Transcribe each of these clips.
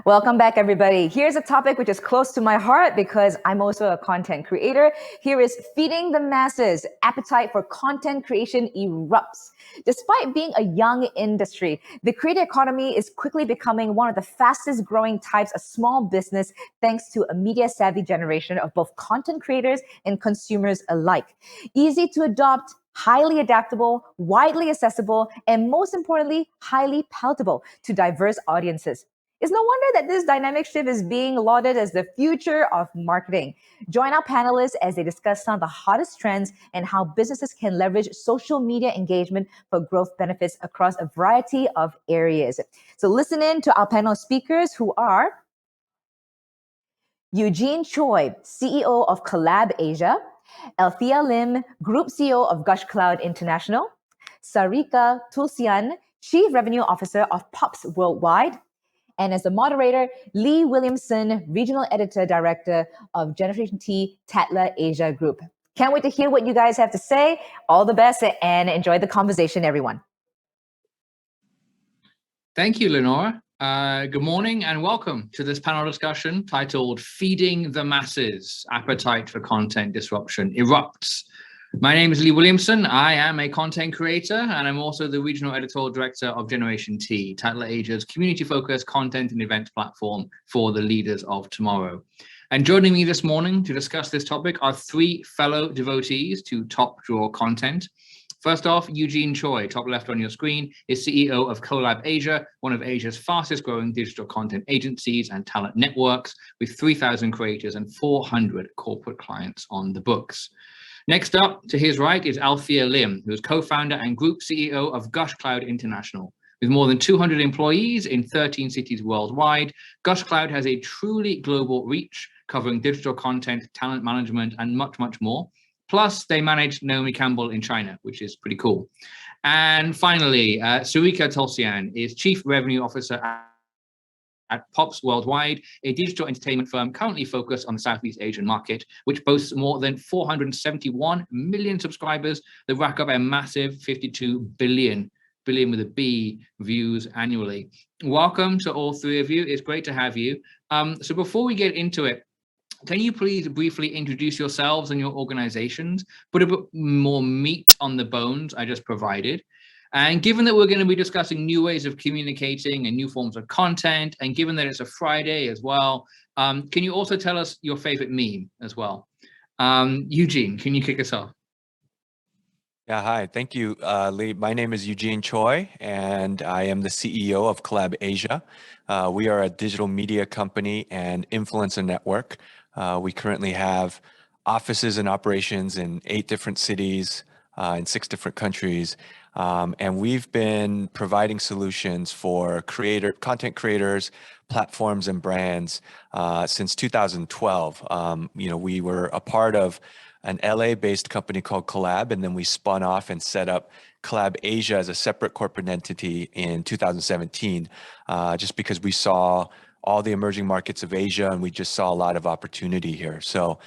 Welcome back, everybody. Here's a topic which is close to my heart because I'm also a content creator. Here is feeding the masses. Appetite for content creation erupts. Despite being a young industry, the creator economy is quickly becoming one of the fastest growing types of small business thanks to a media savvy generation of both content creators and consumers alike. Easy to adopt, highly adaptable, widely accessible, and most importantly, highly palatable to diverse audiences. It's no wonder that this dynamic shift is being lauded as the future of marketing. Join our panelists as they discuss some of the hottest trends and how businesses can leverage social media engagement for growth benefits across a variety of areas. So listen in to our panel speakers who are Eugene Choi, CEO of Collab Asia, Althea Lim, Group CEO of Gushcloud International, Sarika Tulsyan, Chief Revenue Officer of Pops Worldwide, and as the moderator, Lee Williamson, Regional Editor Director of Generation T Tatler Asia Group. Can't wait to hear what you guys have to say. All the best and enjoy the conversation, everyone. Thank you, Lenora. Good morning and welcome to this panel discussion titled Feeding the Masses, Appetite for Content Disruption Erupts. My name is Lee Williamson. I am a content creator and I'm also the Regional Editorial Director of Generation T, Tatler Asia's community-focused content and event platform for the leaders of tomorrow. And joining me this morning to discuss this topic are three fellow devotees to top drawer content. First off, Eugene Choi, top left on your screen, is CEO of Collab Asia, one of Asia's fastest growing digital content agencies and talent networks with 3,000 creators and 400 corporate clients on the books. Next up, to his right, is Althea Lim, who is co-founder and group CEO of Gushcloud International. With more than 200 employees in 13 cities worldwide, Gushcloud has a truly global reach, covering digital content, talent management, and much, much more. Plus, they manage Naomi Campbell in China, which is pretty cool. And finally, Sarika Tulsyan is Chief Revenue Officer at Pops Worldwide, a digital entertainment firm currently focused on the Southeast Asian market, which boasts more than 471 million subscribers that rack up a massive 52 billion with a B views annually. Welcome to all three of you. It's great to have you. So before we get into it, can you please briefly introduce yourselves and your organizations, put a bit more meat on the bones I just provided? And given that we're going to be discussing new ways of communicating and new forms of content, and given that it's a Friday as well, can you also tell us your favorite meme as well? Eugene, can you kick us off? Yeah, hi. Thank you, Lee. My name is Eugene Choi, and I am the CEO of Collab Asia. We are a digital media company and influencer network. We currently have offices and operations in 8 different cities, in 6 different countries. And we've been providing solutions for content creators, platforms, and brands since 2012. We were a part of an LA-based company called Collab, and then we spun off and set up Collab Asia as a separate corporate entity in 2017, just because we saw all the emerging markets of Asia, and we just saw a lot of opportunity here. So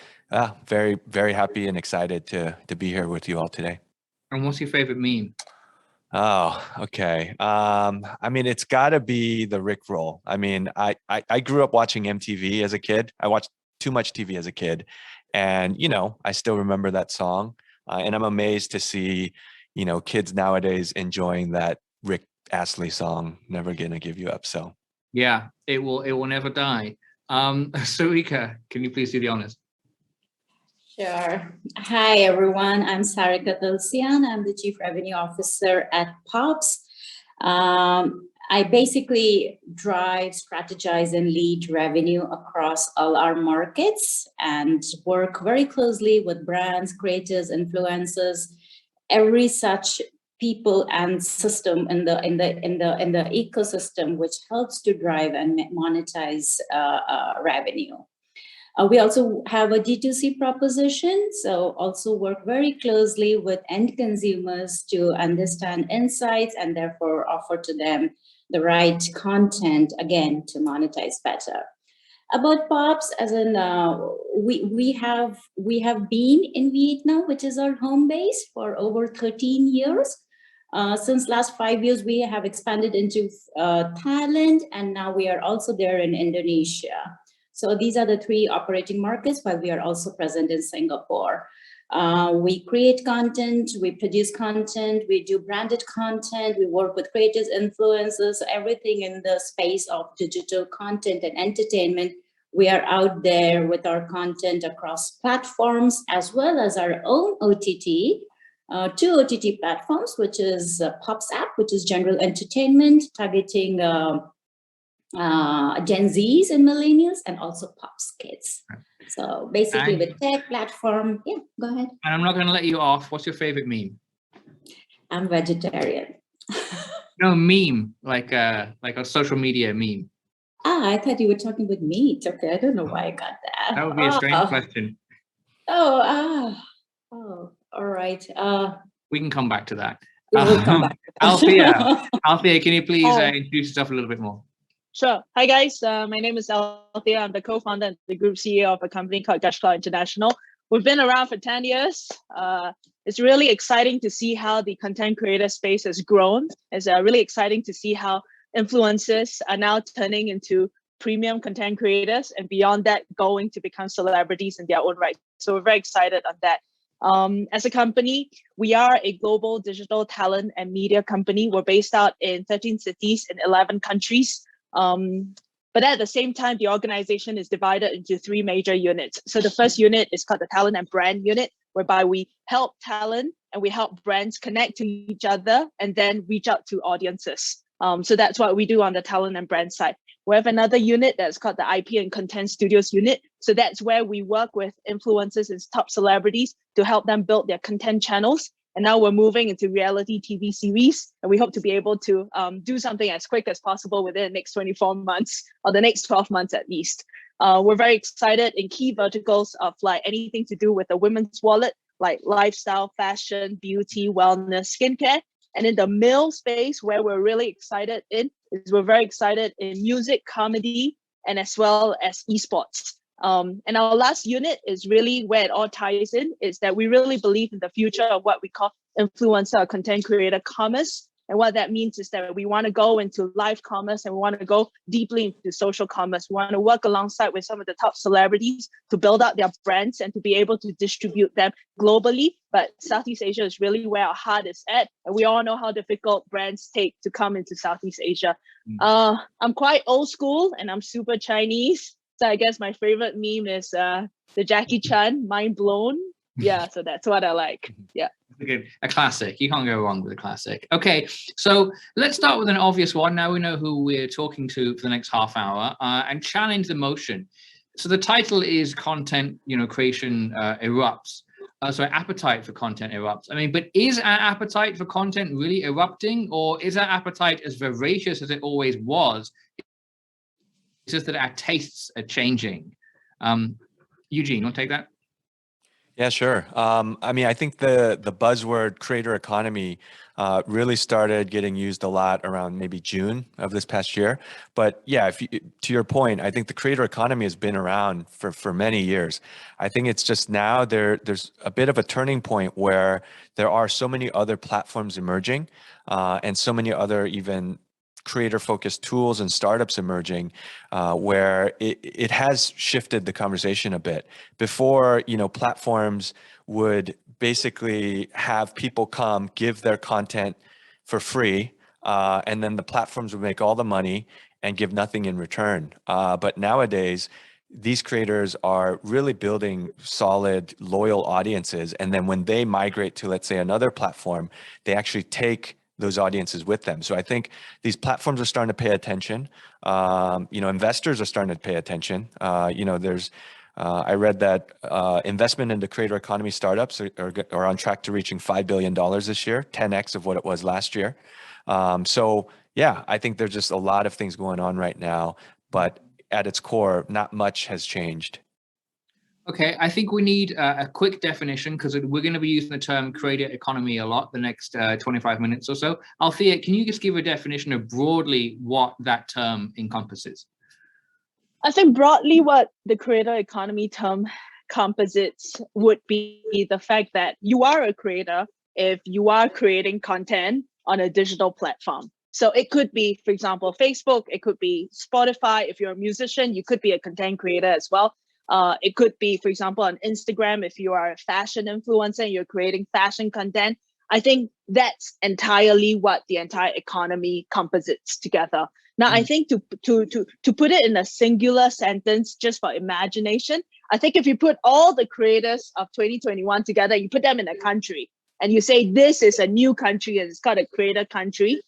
very, very happy and excited to be here with you all today. And what's your favorite meme? Oh, okay. I mean, it's got to be the Rick roll. I mean, I grew up watching MTV as a kid. I watched too much TV as a kid. And, I still remember that song. And I'm amazed to see, kids nowadays enjoying that Rick Astley song, Never Gonna Give You Up. So, yeah, it will never die. Sarika, can you please do the honors? Sure. Hi, everyone. I'm Sarika Tulsyan. I'm the Chief Revenue Officer at Pops. I basically drive, strategize, and lead revenue across all our markets and work very closely with brands, creators, influencers, every such people and system in the ecosystem, which helps to drive and monetize revenue. We also have a D2C proposition, so also work very closely with end consumers to understand insights and therefore offer to them the right content, again, to monetize better. About Pops, as in we have been in Vietnam, which is our home base, for over 13 years. Since last 5 years, we have expanded into Thailand, and now we are also there in Indonesia. So these are the 3 operating markets, while we are also present in Singapore. We create content, we produce content, we do branded content, we work with creators, influencers, everything in the space of digital content and entertainment. We are out there with our content across platforms, as well as our own OTT, 2 OTT platforms, which is Pops app, which is general entertainment, targeting Gen Zs and millennials, and also Pops Kids. So basically, with tech platform, yeah, go ahead. And I'm not going to let you off. What's your favorite meme? I'm vegetarian. No, meme, like a social media meme. I thought you were talking with meat. Okay, I don't know why I got that. That would be a strange question. All right. We can come back to that. We'll come back to that. Althea, can you please introduce yourself a little bit more? Sure. Hi, guys. My name is Althea. I'm the co-founder and the group CEO of a company called Gushcloud International. We've been around for 10 years. It's really exciting to see how the content creator space has grown. It's really exciting to see how influencers are now turning into premium content creators, and beyond that, going to become celebrities in their own right. So we're very excited on that. As a company, we are a global digital talent and media company. We're based out in 13 cities in 11 countries. But at the same time, the organization is divided into 3 major units. So the first unit is called the talent and brand unit, whereby we help talent and we help brands connect to each other and then reach out to audiences. So that's what we do on the talent and brand side. We have another unit that's called the IP and Content Studios unit. So that's where we work with influencers and top celebrities to help them build their content channels. And now we're moving into reality TV series, and we hope to be able to do something as quick as possible within the next 24 months or the next 12 months at least. We're very excited in key verticals of like anything to do with the women's wallet, like lifestyle, fashion, beauty, wellness, skincare. And in the male space, where we're really excited in, is we're very excited in music, comedy, and as well as esports. And our last unit is really where it all ties in, is that we really believe in the future of what we call influencer or content creator commerce. And what that means is that we want to go into live commerce, and we want to go deeply into social commerce. We want to work alongside with some of the top celebrities to build out their brands and to be able to distribute them globally. But Southeast Asia is really where our heart is at. And we all know how difficult brands take to come into Southeast Asia. I'm quite old school and I'm super Chinese. So I guess my favorite meme is the Jackie Chan, mind blown. Yeah, so that's what I like. Yeah. A classic. You can't go wrong with a classic. Okay, so let's start with an obvious one. Now we know who we're talking to for the next half hour, and challenge the motion. So the title is content, creation erupts. So appetite for content erupts. I mean, but is our appetite for content really erupting, or is our appetite as voracious as it always was? It's just that our tastes are changing. Eugene, you want to take that? Yeah, sure. I mean, I think the buzzword creator economy really started getting used a lot around maybe June of this past year. But yeah, to your point, I think the creator economy has been around for many years. I think it's just now there's a bit of a turning point where there are so many other platforms emerging, and so many other even creator-focused tools and startups emerging, where it has shifted the conversation a bit. Before, platforms would basically have people come give their content for free, and then the platforms would make all the money and give nothing in return. But nowadays, these creators are really building solid, loyal audiences. And then when they migrate to, let's say, another platform, they actually take those audiences with them. So I think these platforms are starting to pay attention. Investors are starting to pay attention. I read that investment into creator economy startups are on track to reaching $5 billion this year, 10x of what it was last year. So yeah, I think there's just a lot of things going on right now, but at its core, not much has changed. Okay, I think we need a quick definition, because we're going to be using the term creator economy a lot the next 25 minutes or so. Althea, can you just give a definition of broadly what that term encompasses? I think broadly what the creator economy term composites would be the fact that you are a creator if you are creating content on a digital platform. So it could be, for example, Facebook, it could be Spotify. If you're a musician, you could be a content creator as well. It could be, for example, on Instagram, if you are a fashion influencer and you're creating fashion content. I think that's entirely what the entire economy composites together. Now, I think to put it in a singular sentence, just for imagination, I think if you put all the creators of 2021 together, you put them in a country, and you say this is a new country and it's called a creator country.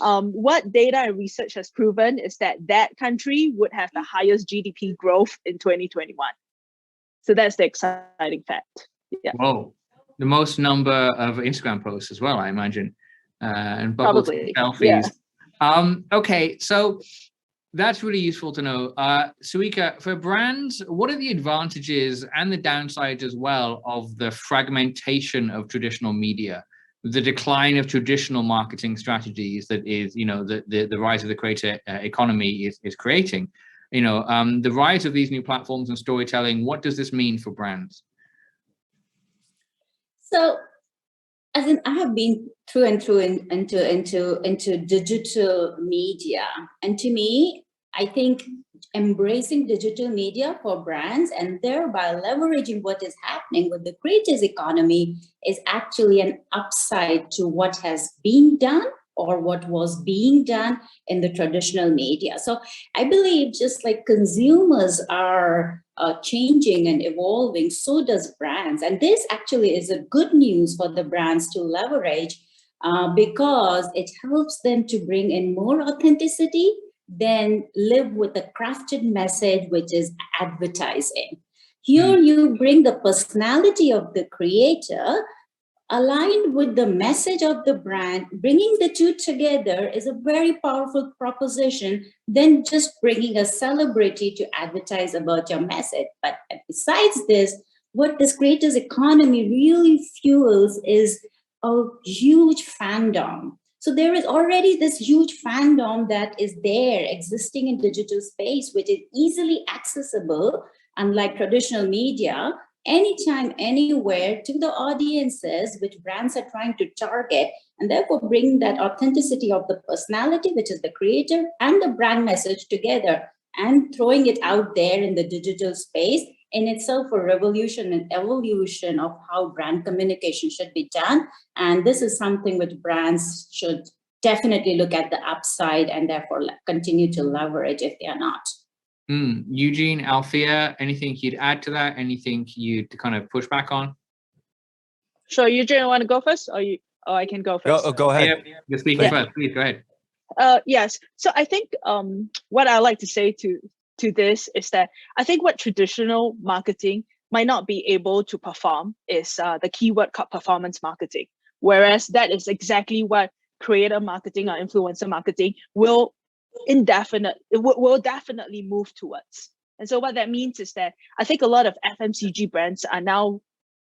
What data and research has proven is that that country would have the highest GDP growth in 2021. So that's the exciting fact. Yeah. Whoa. The most number of Instagram posts as well, I imagine, and bubbles, Probably, selfies. yeah. Okay, so that's really useful to know. Sarika, for brands, what are the advantages and the downsides as well of the fragmentation of traditional media, the decline of traditional marketing strategies that is, the rise of the creator economy is creating? The rise of these new platforms and storytelling. What does this mean for brands? So, as in, I have been through and through into digital media, and to me, I think embracing digital media for brands and thereby leveraging what is happening with the creators economy is actually an upside to what has been done or what was being done in the traditional media. So I believe just like consumers are changing and evolving, so does brands. And this actually is a good news for the brands to leverage because it helps them to bring in more authenticity, then live with a crafted message, which is advertising. Here you bring the personality of the creator aligned with the message of the brand. Bringing the two together is a very powerful proposition than just bringing a celebrity to advertise about your message. But besides this, what this creators economy really fuels is a huge fandom. So there is already this huge fandom that is there existing in digital space, which is easily accessible, unlike traditional media, anytime, anywhere to the audiences which brands are trying to target, and therefore bring that authenticity of the personality, which is the creator, and the brand message together and throwing it out there in the digital space in itself a revolution and evolution of how brand communication should be done. And this is something which brands should definitely look at the upside and therefore continue to leverage if they are not. Eugene, Althea, anything you'd add to that? Anything you'd kind of push back on? Sure, Eugene, want to go first, or I can go first? Go ahead. You're speaking first. Please go ahead. Yes. So I think what I like to say to this is that I think what traditional marketing might not be able to perform is the keyword called performance marketing, whereas that is exactly what creator marketing or influencer marketing will definitely move towards. And so what that means is that I think a lot of FMCG brands are now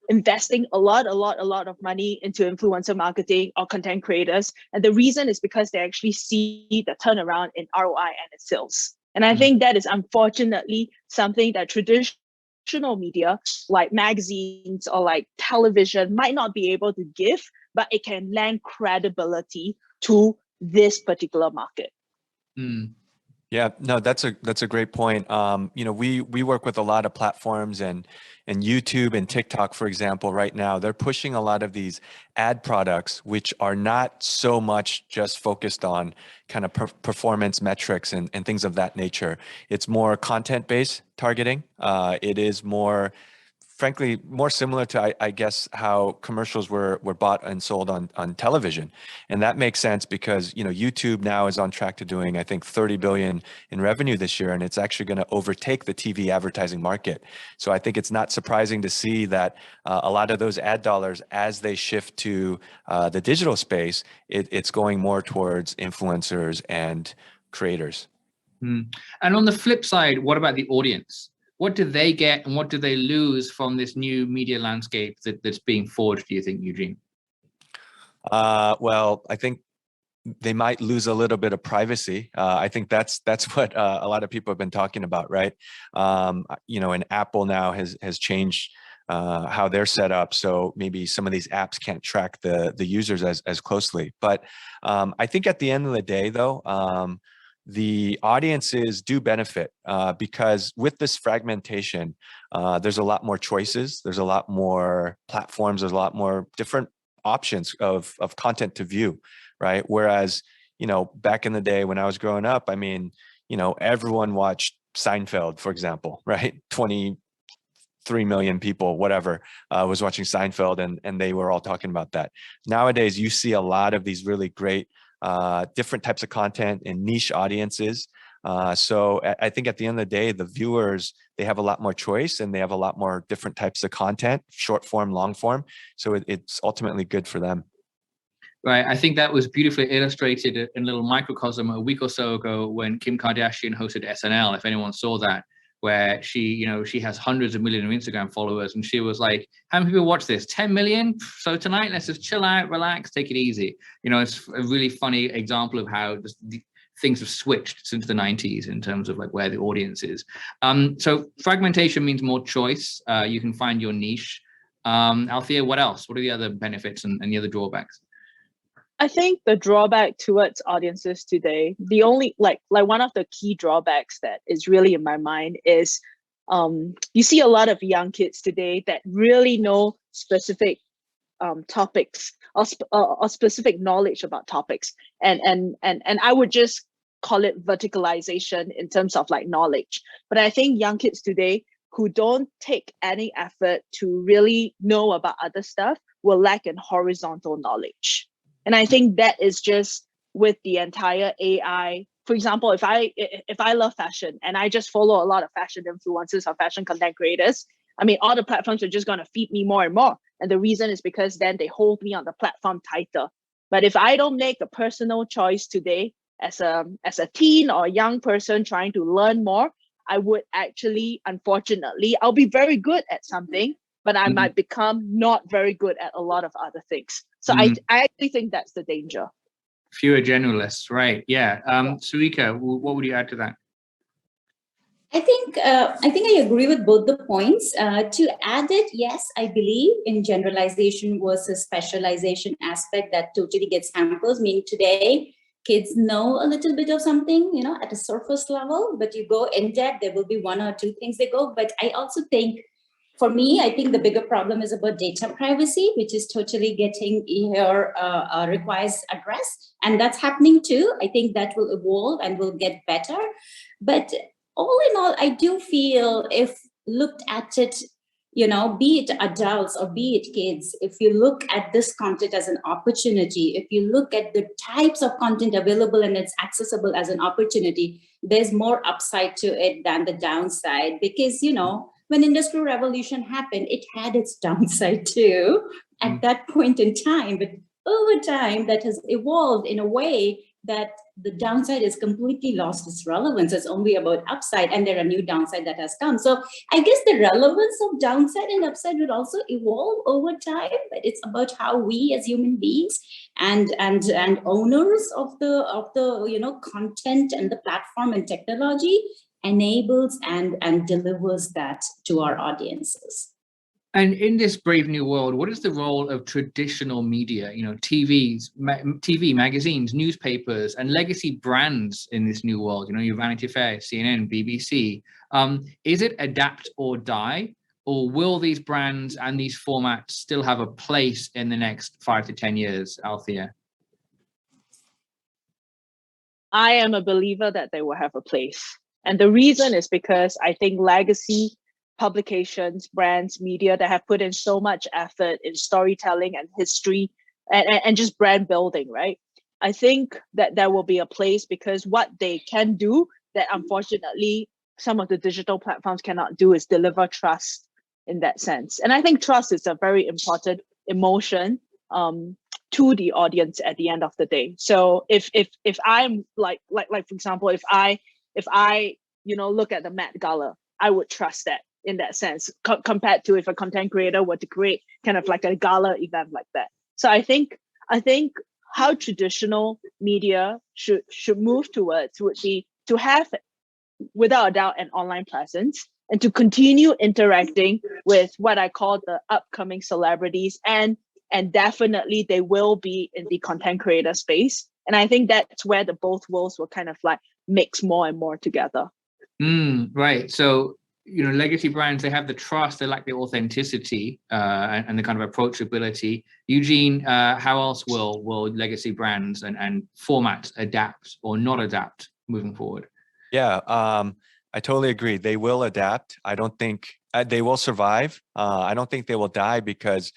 investing a lot of money into influencer marketing or content creators. And the reason is because they actually see the turnaround in ROI and in sales. And I think that is unfortunately something that traditional media like magazines or like television might not be able to give, but it can lend credibility to this particular market. Yeah, no, that's a great point. We work with a lot of platforms and YouTube and TikTok, for example, right now, they're pushing a lot of these ad products, which are not so much just focused on kind of performance metrics and things of that nature. It's more content-based targeting. It is more, frankly, more similar to, I guess, how commercials were bought and sold on television. And that makes sense because, YouTube now is on track to doing, I think, 30 billion in revenue this year, and it's actually going to overtake the TV advertising market. So I think it's not surprising to see that a lot of those ad dollars, as they shift to the digital space, it's going more towards influencers and creators. And on the flip side, what about the audience? What do they get and what do they lose from this new media landscape that's being forged, do you think, Eugene? Well, I think they might lose a little bit of privacy. I think that's what a lot of people have been talking about, right? And Apple now has changed how they're set up. So maybe some of these apps can't track the users as closely. But I think at the end of the day, though, the audiences do benefit because with this fragmentation, there's a lot more choices. There's a lot more platforms. There's a lot more different options of content to view, right? Whereas, back in the day when I was growing up, I mean, everyone watched Seinfeld, for example, right? 23 million people, whatever, was watching Seinfeld, and they were all talking about that. Nowadays, you see a lot of these really great different types of content and niche audiences. So I think at the end of the day, the viewers, they have a lot more choice and they have a lot more different types of content, short form, long form. So it's ultimately good for them. Right. I think that was beautifully illustrated in a little microcosm a week or so ago when Kim Kardashian hosted SNL, if anyone saw that, where she has hundreds of millions of Instagram followers. And she was like, how many people watch this? 10 million? So tonight, let's just chill out, relax, take it easy. It's a really funny example of how things have switched since the 90s in terms of like where the audience is. So fragmentation means more choice. You can find your niche. Althea, what else? What are the other benefits and the other drawbacks? I think the drawback towards audiences today, the only like one of the key drawbacks that is really in my mind is you see a lot of young kids today that really know specific topics or specific knowledge about topics, and I would just call it verticalization in terms of like knowledge. But I think young kids today who don't take any effort to really know about other stuff will lack in horizontal knowledge. And I think that is just with the entire AI. For example, if I love fashion and I just follow a lot of fashion influencers or fashion content creators, I mean, all the platforms are just going to feed me more and more. And the reason is because then they hold me on the platform tighter. But if I don't make a personal choice today as a teen or a young person trying to learn more, I would actually, unfortunately, I'll be very good at something, but I might become not very good at a lot of other things. So I actually think that's the danger. Fewer generalists, right? Yeah. Sarika, what would you add to that? I think I agree with both the points. To add it, yes, I believe in generalization versus specialization aspect that totally gets hampered. Meaning today, kids know a little bit of something, at a surface level, but you go in depth, there will be one or two things they go. But I also think, for me, I think the bigger problem is about data privacy, which is totally getting here, requires address. And that's happening too. I think that will evolve and will get better. But all in all, I do feel if looked at it, be it adults or be it kids, if you look at this content as an opportunity, if you look at the types of content available and it's accessible as an opportunity, there's more upside to it than the downside. Because, when Industrial Revolution happened, it had its downside too at that point in time. But over time, that has evolved in a way that the downside is completely lost its relevance. It's only about upside, and there are new downside that has come. So I guess the relevance of downside and upside would also evolve over time, but it's about how we as human beings and owners of the content and the platform and technology enables and delivers that to our audiences. And in this brave new world, what is the role of traditional media, TV, magazines, newspapers, and legacy brands in this new world? Your Vanity Fair, CNN, BBC. Is it adapt or die? Or will these brands and these formats still have a place in the next 5 to 10 years, Althea? I am a believer that they will have a place. And the reason is because I think legacy publications, brands, media that have put in so much effort in storytelling and history and just brand building, right? I think that there will be a place because what they can do that unfortunately some of the digital platforms cannot do is deliver trust in that sense. And I think trust is a very important emotion to the audience at the end of the day. So if I'm like for example, if I look at the Met Gala, I would trust that in that sense, compared to if a content creator were to create kind of like a gala event like that. So I think how traditional media should move towards would be to have, without a doubt, an online presence, and to continue interacting with what I call the upcoming celebrities, and definitely they will be in the content creator space. And I think that's where the both worlds will kind of like mix more and more together. Right. So, legacy brands, they have the trust, they like the authenticity and the kind of approachability. Eugene, how else will legacy brands and formats adapt or not adapt moving forward? Yeah, I totally agree. They will adapt. I don't think they will survive. I don't think they will die because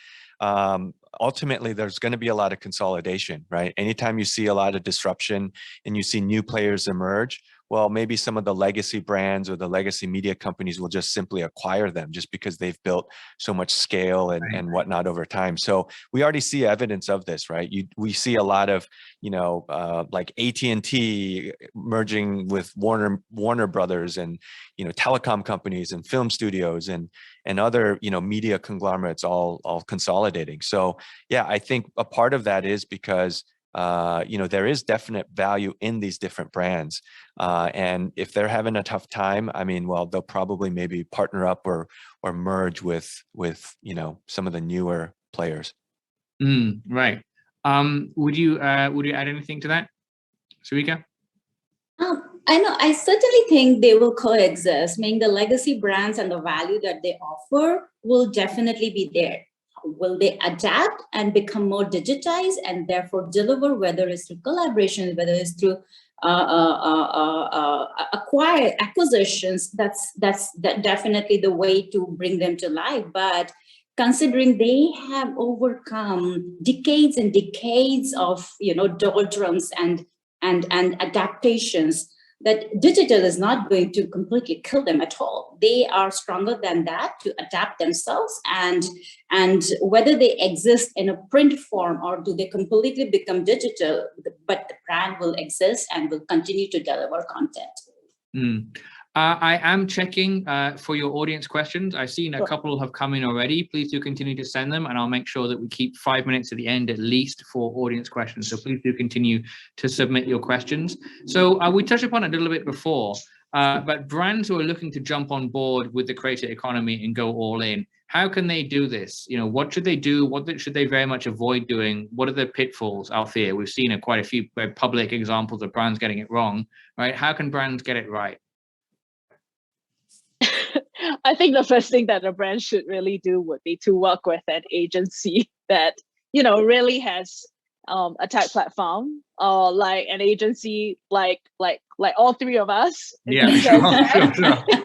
ultimately there's going to be a lot of consolidation, right? Anytime you see a lot of disruption and you see new players emerge, well, maybe some of the legacy brands or the legacy media companies will just simply acquire them just because they've built so much scale and whatnot over time. So we already see evidence of this, right? We see a lot of, like AT&T merging with Warner Brothers and, telecom companies and film studios and other, media conglomerates all consolidating. So yeah, I think a part of that is because there is definite value in these different brands. And if they're having a tough time, I mean, well, they'll probably maybe partner up or merge with some of the newer players. Right. Would you add anything to that, Sarika? I certainly think they will coexist, meaning the legacy brands and the value that they offer will definitely be there. Will they adapt and become more digitized and therefore deliver, whether it's through collaboration, whether it's through acquisitions? That's definitely the way to bring them to life. But considering they have overcome decades and decades of doldrums and adaptations, that digital is not going to completely kill them at all. They are stronger than that to adapt themselves, and whether they exist in a print form or do they completely become digital, but the brand will exist and will continue to deliver content. I am checking for your audience questions. I've seen a couple have come in already. Please do continue to send them, and I'll make sure that we keep 5 minutes at the end at least for audience questions. So please do continue to submit your questions. So we touched upon it a little bit before, but brands who are looking to jump on board with the creator economy and go all in, how can they do this? What should they do? What should they very much avoid doing? What are the pitfalls, Althea? We've seen quite a few public examples of brands getting it wrong, right? How can brands get it right? I think the first thing that a brand should really do would be to work with an agency that, really has a tech platform, or like an agency like all three of us. Yeah, sure.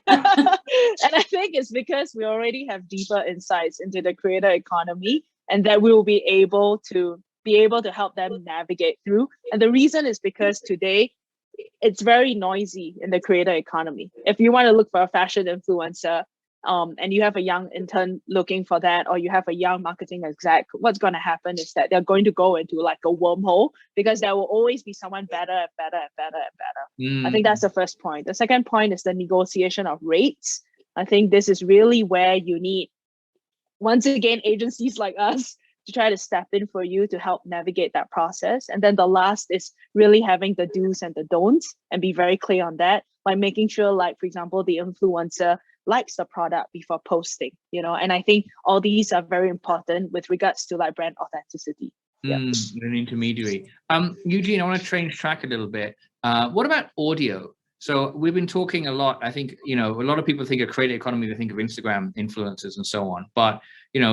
And I think it's because we already have deeper insights into the creator economy, and that we will be able to help them navigate through. And the reason is because today, it's very noisy in the creator economy. If you want to look for a fashion influencer, and you have a young intern looking for that, or you have a young marketing exec, what's going to happen is that they're going to go into like a wormhole, because there will always be someone better and better and better and better. I think that's the first point. The second point is the negotiation of rates. I think this is really where you need, once again, agencies like us to try to step in for you to help navigate that process. And then the last is really having the do's and the don'ts and be very clear on that, by making sure, like, for example, the influencer likes the product before posting, and I think all these are very important with regards to like brand authenticity. An intermediary. Eugene, I want to change track a little bit. What about audio? So we've been talking a lot. I think, a lot of people think of creator economy, they think of Instagram influencers and so on. But,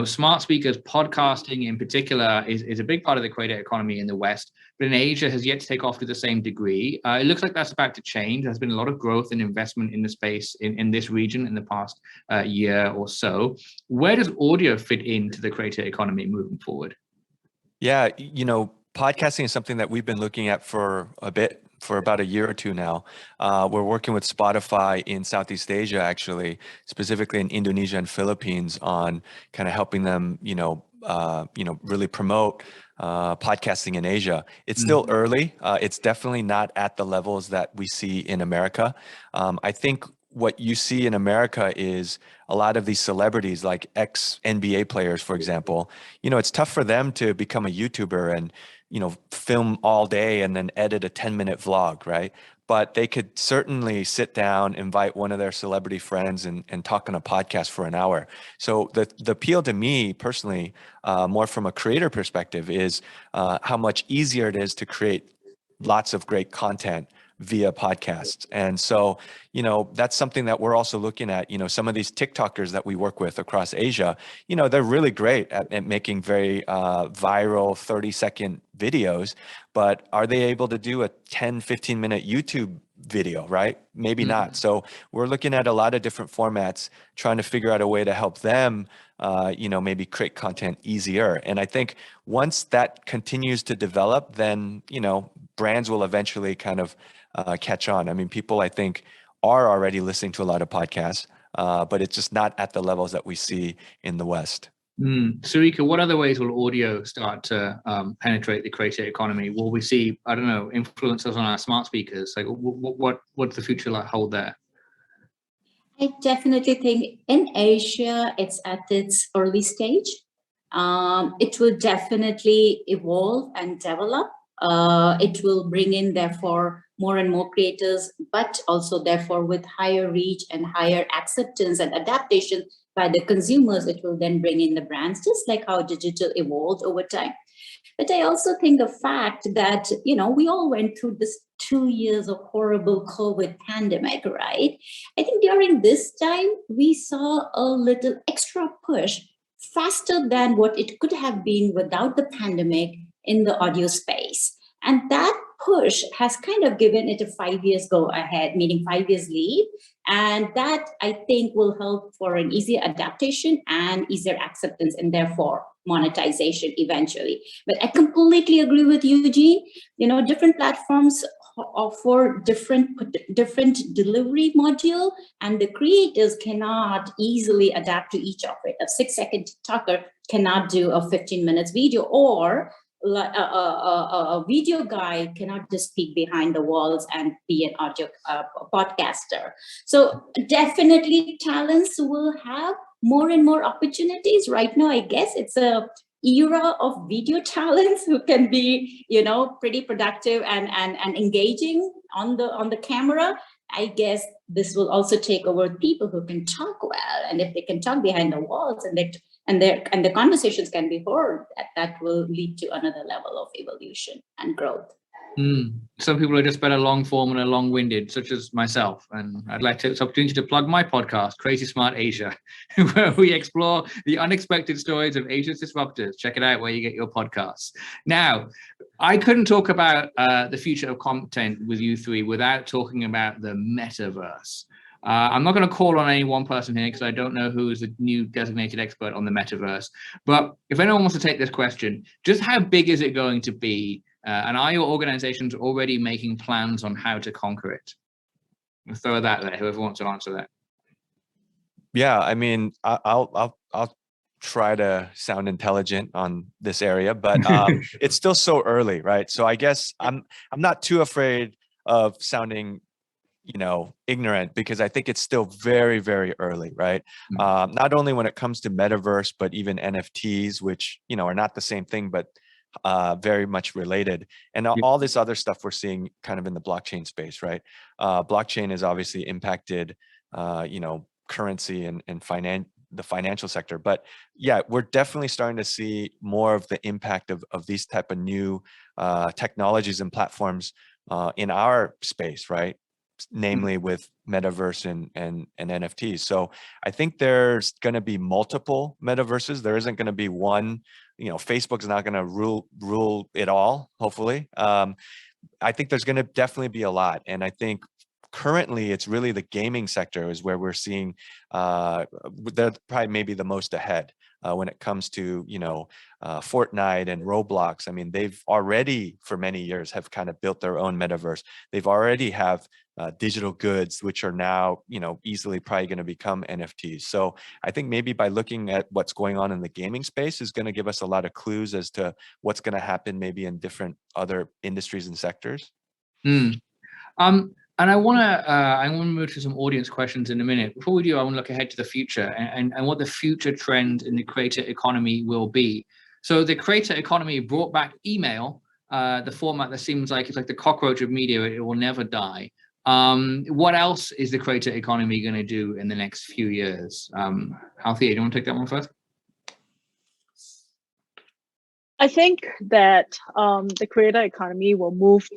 smart speakers, podcasting in particular is a big part of the creator economy in the West, but in Asia has yet to take off to the same degree. It looks like that's about to change. There's been a lot of growth and investment in the space in this region in the past year or so. Where does audio fit into the creator economy moving forward? Yeah, podcasting is something that we've been looking at for about a year or two now. We're working with Spotify in Southeast Asia, actually, specifically in Indonesia and Philippines, on kind of helping them, really promote podcasting in Asia. It's still early. It's definitely not at the levels that we see in America. I think what you see in America is a lot of these celebrities, like ex-NBA players, for example, it's tough for them to become a YouTuber and, film all day and then edit a 10-minute vlog, right? but they could certainly sit down, invite one of their celebrity friends and talk on a podcast for an hour. So the appeal to me personally, more from a creator perspective, is how much easier it is to create lots of great content via podcasts. And so, that's something that we're also looking at. Some of these TikTokers that we work with across Asia, they're really great at making very viral 30-second videos, but are they able to do a 10, 15-minute YouTube video, right? Maybe not. So we're looking at a lot of different formats, trying to figure out a way to help them, maybe create content easier. And I think once that continues to develop, then, brands will eventually kind of catch on. I mean, people, I think, are already listening to a lot of podcasts, but it's just not at the levels that we see in the West. Sarika, what other ways will audio start to penetrate the creator economy? Will we see, I don't know, influencers on our smart speakers? Like, what's the future like hold there? I definitely think in Asia, it's at its early stage. It will definitely evolve and develop. It will bring in, therefore, more and more creators, but also, therefore, with higher reach and higher acceptance and adaptation by the consumers, it will then bring in the brands, just like how digital evolved over time. But I also think the fact that, we all went through this 2 years of horrible COVID pandemic, right? I think during this time, we saw a little extra push faster than what it could have been without the pandemic in the audio space. And that push has kind of given it a 5 years go ahead, meaning 5 years lead. And that, I think, will help for an easier adaptation and easier acceptance, and therefore monetization eventually. But I completely agree with Eugene. Different platforms offer different delivery module, and the creators cannot easily adapt to each of it. A 6-second TikToker cannot do a 15 minutes video, or a video guy cannot just speak behind the walls and be an audio podcaster. So definitely talents will have more and more opportunities. Right now, I guess it's a era of video talents who can be, pretty productive and engaging on the camera. I guess this will also take over people who can talk well, and if they can talk behind the walls and the conversations can be heard, that will lead to another level of evolution and growth. Some people are just better long form and are long-winded, such as myself. And I'd like to take this opportunity to plug my podcast, Crazy Smart Asia, where we explore the unexpected stories of Asia's disruptors. Check it out where you get your podcasts. Now, I couldn't talk about the future of content with you three without talking about the metaverse. I'm not going to call on any one person here because I don't know who is the new designated expert on the metaverse. But if anyone wants to take this question, just how big is it going to be? And are your organizations already making plans on how to conquer it? I'll throw that there, whoever wants to answer that. Yeah, I mean, I'll try to sound intelligent on this area, but it's still so early, right? So I guess I'm not too afraid of sounding, ignorant, because I think it's still very, very early, right? Not only when it comes to metaverse, but even NFTs, which, are not the same thing, but very much related. And all this other stuff we're seeing kind of in the blockchain space, right? Blockchain has obviously impacted, currency and the financial sector. But yeah, we're definitely starting to see more of the impact of these type of new technologies and platforms in our space, right? Namely with metaverse and NFTs. So I think there's going to be multiple metaverses. There isn't going to be one. Facebook's not going to rule it all, hopefully. I think there's going to definitely be a lot. And I think currently it's really the gaming sector is where we're seeing they're probably maybe the most ahead when it comes to Fortnite and Roblox. I mean, they've already for many years have kind of built their own metaverse. They've already have digital goods, which are now easily probably going to become NFTs. So I think maybe by looking at what's going on in the gaming space is going to give us a lot of clues as to what's going to happen maybe in different other industries and sectors. And I want to move to some audience questions in a minute. Before we do, I want to look ahead to the future and what the future trend in the creator economy will be. So the creator economy brought back email, the format that seems like it's like the cockroach of media. It will never die. What else is the creator economy going to do in the next few years? Althea, do you want to take that one first? I think that the creator economy will move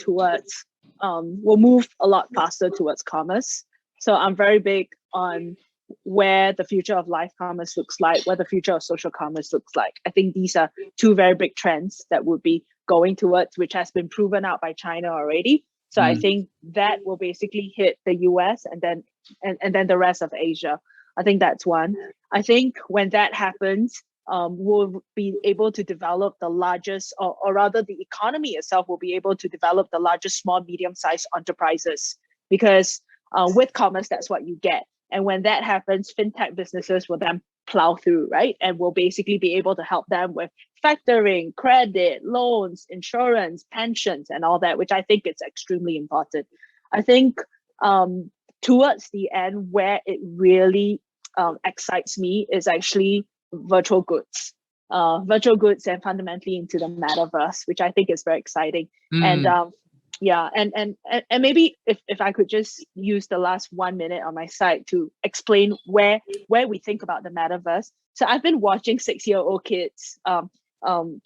a lot faster towards commerce. So I'm very big on where the future of live commerce looks like, where the future of social commerce looks like. I think these are two very big trends that would be going towards, which has been proven out by China already. So I think that will basically hit the US and then the rest of Asia. I think that's one. I think when that happens, we'll be able to develop the largest, or rather the economy itself will be able to develop the largest small, medium-sized enterprises, because with commerce, that's what you get. And when that happens, fintech businesses will then plow through, right? And we'll basically be able to help them with factoring, credit, loans, insurance, pensions, and all that, which I think is extremely important. I think towards the end, where it really excites me is actually virtual goods and fundamentally into the metaverse, which I think is very exciting. And yeah, and maybe if I could just use the last 1 minute on my side to explain where we think about the metaverse. So I've been watching 6-year-old kids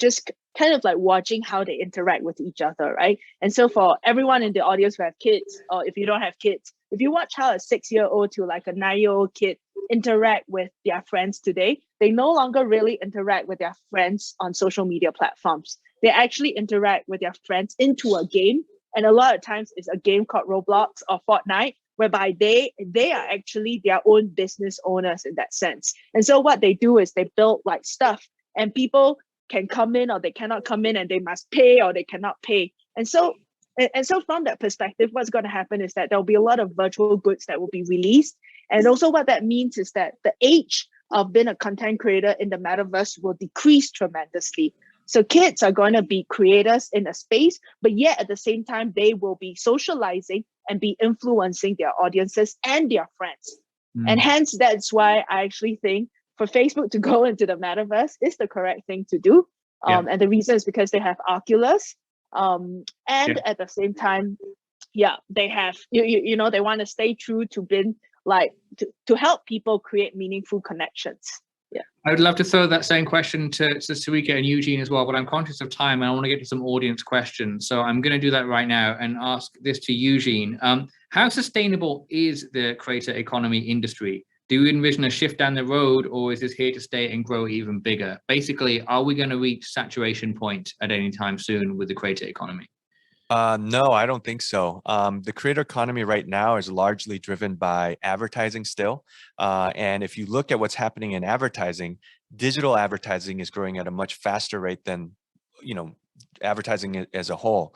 just kind of like watching how they interact with each other, right? And so for everyone in the audience who have kids, or if you don't have kids, if you watch how a 6-year-old to like a 9-year-old kid interact with their friends today, they no longer really interact with their friends on social media platforms. They actually interact with their friends into a game. And a lot of times it's a game called Roblox or Fortnite, whereby they are actually their own business owners in that sense. And so what they do is they build like stuff, and people can come in or they cannot come in, and they must pay or they cannot pay. And so from that perspective, what's going to happen is that there'll be a lot of virtual goods that will be released. And also what that means is that the age of being a content creator in the metaverse will decrease tremendously. So kids are going to be creators in a space, but yet at the same time, they will be socializing and be influencing their audiences and their friends. And hence, that's why I actually think for Facebook to go into the metaverse is the correct thing to do. And the reason is because they have Oculus. At the same time, they have, they want to stay true to being like, to help people create meaningful connections. Yeah, I would love to throw that same question to Sarika and Eugene as well, but I'm conscious of time and I want to get to some audience questions. So I'm going to do that right now and ask this to Eugene. How sustainable is the creator economy industry? Do you envision a shift down the road, or is this here to stay and grow even bigger? Basically, are we going to reach saturation point at any time soon with the creator economy? No, I don't think so. The creator economy right now is largely driven by advertising still. And if you look at what's happening in advertising, digital advertising is growing at a much faster rate than, advertising as a whole.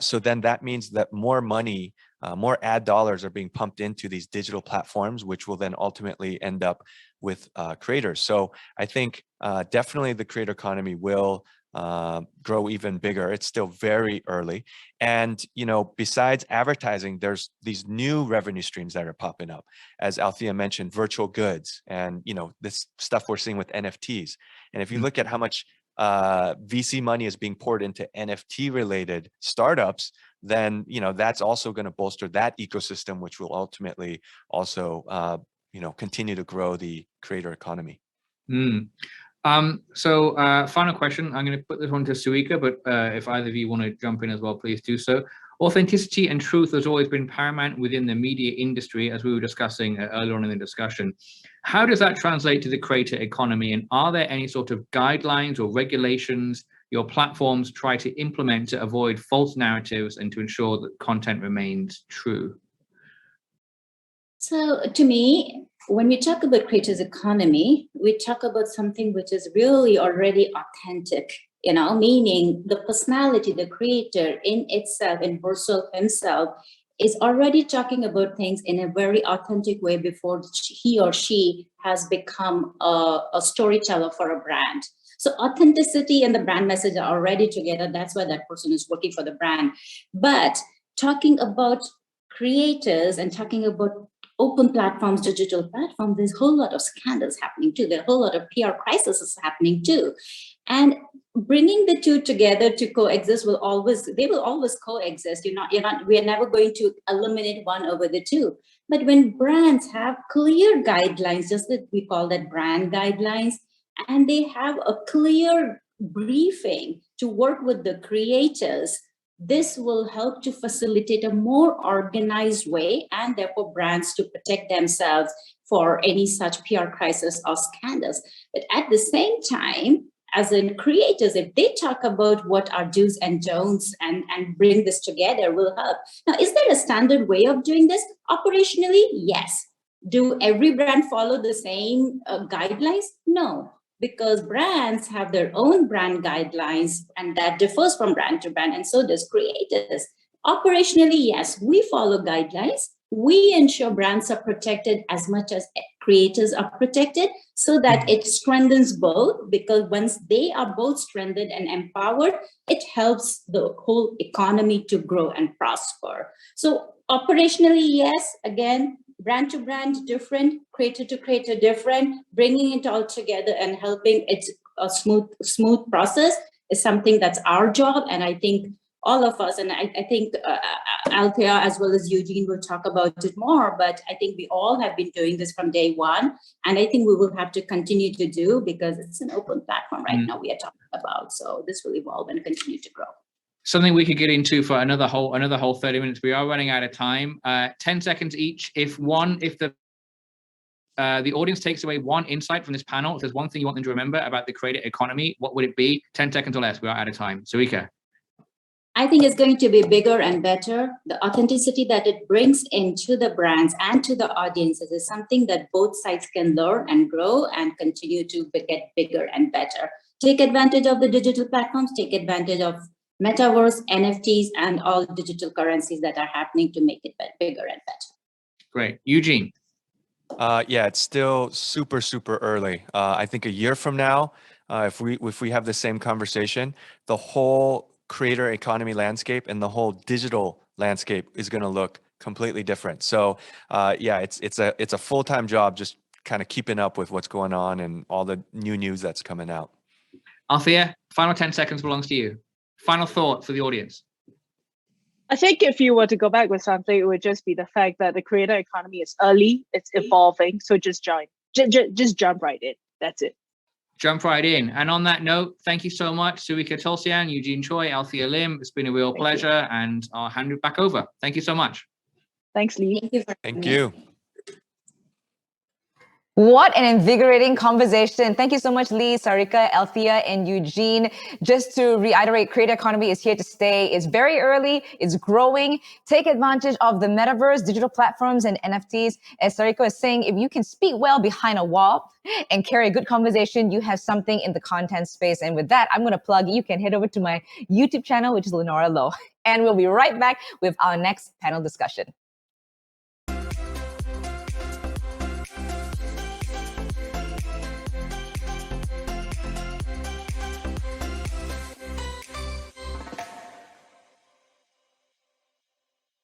So then that means that more money, more ad dollars are being pumped into these digital platforms, which will then ultimately end up with creators. So I think definitely the creator economy will grow even bigger. It's still very early. And, besides advertising, there's these new revenue streams that are popping up. As Althea mentioned, virtual goods and, this stuff we're seeing with NFTs. And if you look at how much VC money is being poured into NFT related startups, then, that's also going to bolster that ecosystem, which will ultimately also, continue to grow the creator economy. So final question, I'm going to put this one to Sarika, but if either of you want to jump in as well, please do so. Authenticity and truth has always been paramount within the media industry, as we were discussing earlier on in the discussion. How does that translate to the creator economy? And are there any sort of guidelines or regulations your platforms try to implement to avoid false narratives and to ensure that content remains true? So to me, when we talk about creators economy, we talk about something which is really already authentic, meaning the personality, the creator in itself, in herself, himself, is already talking about things in a very authentic way before he or she has become a storyteller for a brand. So authenticity and the brand message are already together. That's why that person is working for the brand. But talking about creators and talking about open platforms, digital platforms, there's a whole lot of scandals happening too. There are a whole lot of PR crises happening too. And bringing the two together to coexist they will always coexist. We are never going to eliminate one over the two. But when brands have clear guidelines, just that we call that brand guidelines, and they have a clear briefing to work with the creators, this will help to facilitate a more organized way, and therefore brands to protect themselves for any such PR crisis or scandals. But at the same time, as in creators, if they talk about what are do's and don'ts and bring this together, will help. Now, is there a standard way of doing this? Operationally, yes. Do every brand follow the same guidelines? No, because brands have their own brand guidelines, and that differs from brand to brand, and so does creators. Operationally, yes, we follow guidelines. We ensure brands are protected as much as creators are protected, so that it strengthens both, because once they are both strengthened and empowered, it helps the whole economy to grow and prosper. So operationally, yes, again, brand to brand different, creator to creator different, bringing it all together and helping it a smooth process is something that's our job. And I think all of us, and I think Althea as well as Eugene will talk about it more, but I think we all have been doing this from day one. And I think we will have to continue to do, because it's an open platform right now we are talking about. So this will evolve and continue to grow. Something we could get into for another whole 30 minutes. We are running out of time. 10 seconds each. If the audience takes away one insight from this panel, if there's one thing you want them to remember about the creator economy, what would it be? 10 seconds or less. We are out of time. Sarika. I think it's going to be bigger and better. The authenticity that it brings into the brands and to the audiences is something that both sides can learn and grow and continue to get bigger and better. Take advantage of the digital platforms, take advantage of metaverse, NFTs, and all digital currencies that are happening to make it bigger and better. Great. Eugene. Yeah, it's still super early. I think a year from now, if we have the same conversation, the whole creator economy landscape and the whole digital landscape is going to look completely different. So yeah, it's a full-time job, just kind of keeping up with what's going on and all the new news that's coming out. Althea, final 10 seconds belongs to you. Final thought for the audience. I think if you were to go back with something, it would just be the fact that the creator economy is early, it's evolving, so just join. Just jump right in. That's it. Jump right in. And on that note, thank you so much, Sarika Tulsyan, Eugene Choi, Althea Lim. It's been a real pleasure, and I'll hand it back over. Thank you so much. Thanks, Lee. Thank you. What an invigorating conversation. Thank you so much, Lee, Sarika, Althea, and Eugene. Just to reiterate, creator economy is here to stay. It's very early. It's growing. Take advantage of the metaverse, digital platforms, and NFTs. As Sarika was saying, if you can speak well behind a wall and carry a good conversation, you have something in the content space. And with that, I'm going to plug, you can head over to my YouTube channel, which is Lenora Low. And we'll be right back with our next panel discussion.